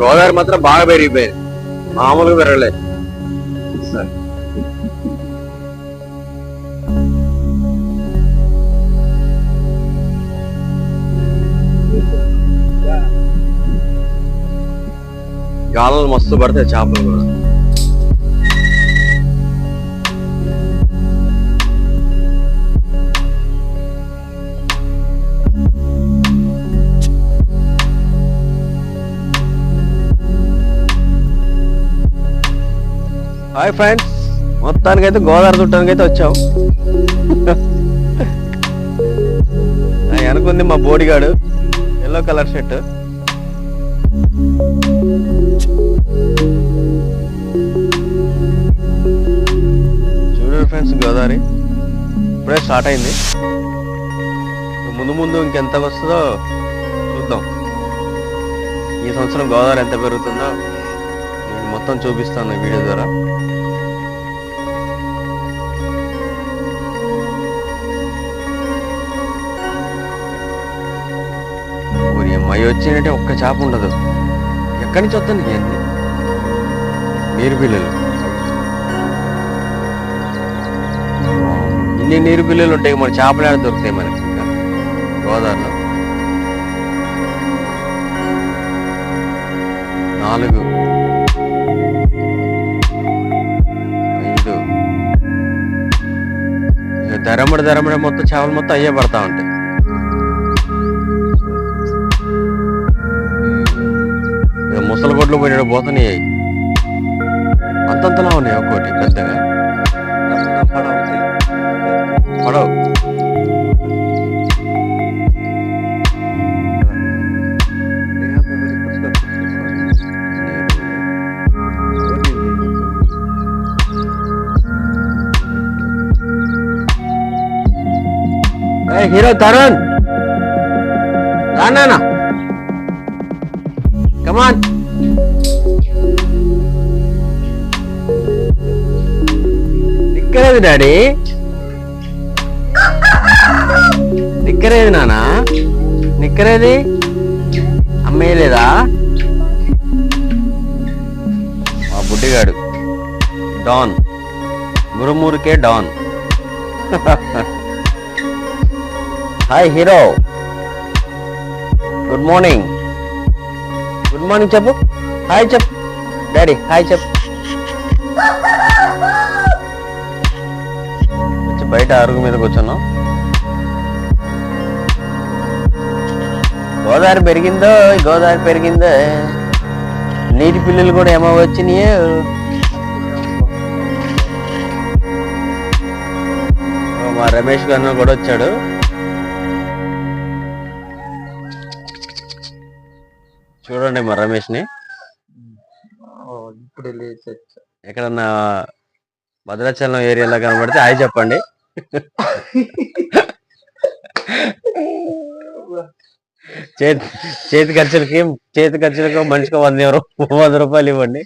గోదావరి మాత్రం బాగా పెరిగిపోయింది, మామూలుగా పెరగలేదు. గాలాలు మస్తు పడతాయి చేపలు కూడా. హాయ్ ఫ్రెండ్స్, మొత్తానికైతే గోదావరి చుట్టానికైతే వచ్చాం. అనుకుంది మా బోడిగాడు ఎల్లో కలర్ షర్ట్. చూడండి ఫ్రెండ్స్, గోదావరి ఇప్పుడే స్టార్ట్ అయింది. ముందు ముందు ఇంకెంత వస్తుందో చూద్దాం. ఈ సంవత్సరం గోదావరి ఎంత పెరుగుతుందో నేను మొత్తం చూపిస్తాను ఈ వీడియో ద్వారా. అవి వచ్చినట్టే ఒక్క చేప ఉండదు. ఎక్కడి నుంచి వద్దండి ఇవన్నీ నీరు పిల్లలు. ఇన్ని నీరు పిల్లలు ఉంటాయి, మన చేపలు ఏడ దొరుకుతాయి మనకి ఇంకా గోదావరిలో. 4 5 ధరమడ మొత్తం చేపలు మొత్తం అయ్యే పడతా ఉంటాయి. ముసలి గొడ్లు పోయినాడు పోతున్నాయి, అంతంతలా ఉన్నాయి. ఒక్కోటి పెద్దగా పడవ. Hero Tarun Rana, come on. నిక్కరేది డాడీ, నిక్కరేది నానా, నిక్కరేది అమ్మేయ లేదా? మా బుడ్డిగాడు డాన్, మురుమురుకే don. Hi hero, good morning. Good morning చెప్పు, హాయ్ చెప్పు డాడీ, హాయ్ చెప్పు. బయట అరుగు మీద కూర్చున్నాం. గోదావరి పెరిగిందో, గోదావరి పెరిగిందో. నీటి పిల్లలు కూడా ఏమో వచ్చినాయో. మా రమేష్ గారు కూడా వచ్చాడు. చూడండి మా రమేష్ని. ఇప్పుడు ఎక్కడన్నా భద్రాచలం ఏరియాలో కనబడితే హాయ్ చెప్పండి. చేతి ఖర్చులకి మనిషికి 100 రూపాయలు ఇవ్వండి.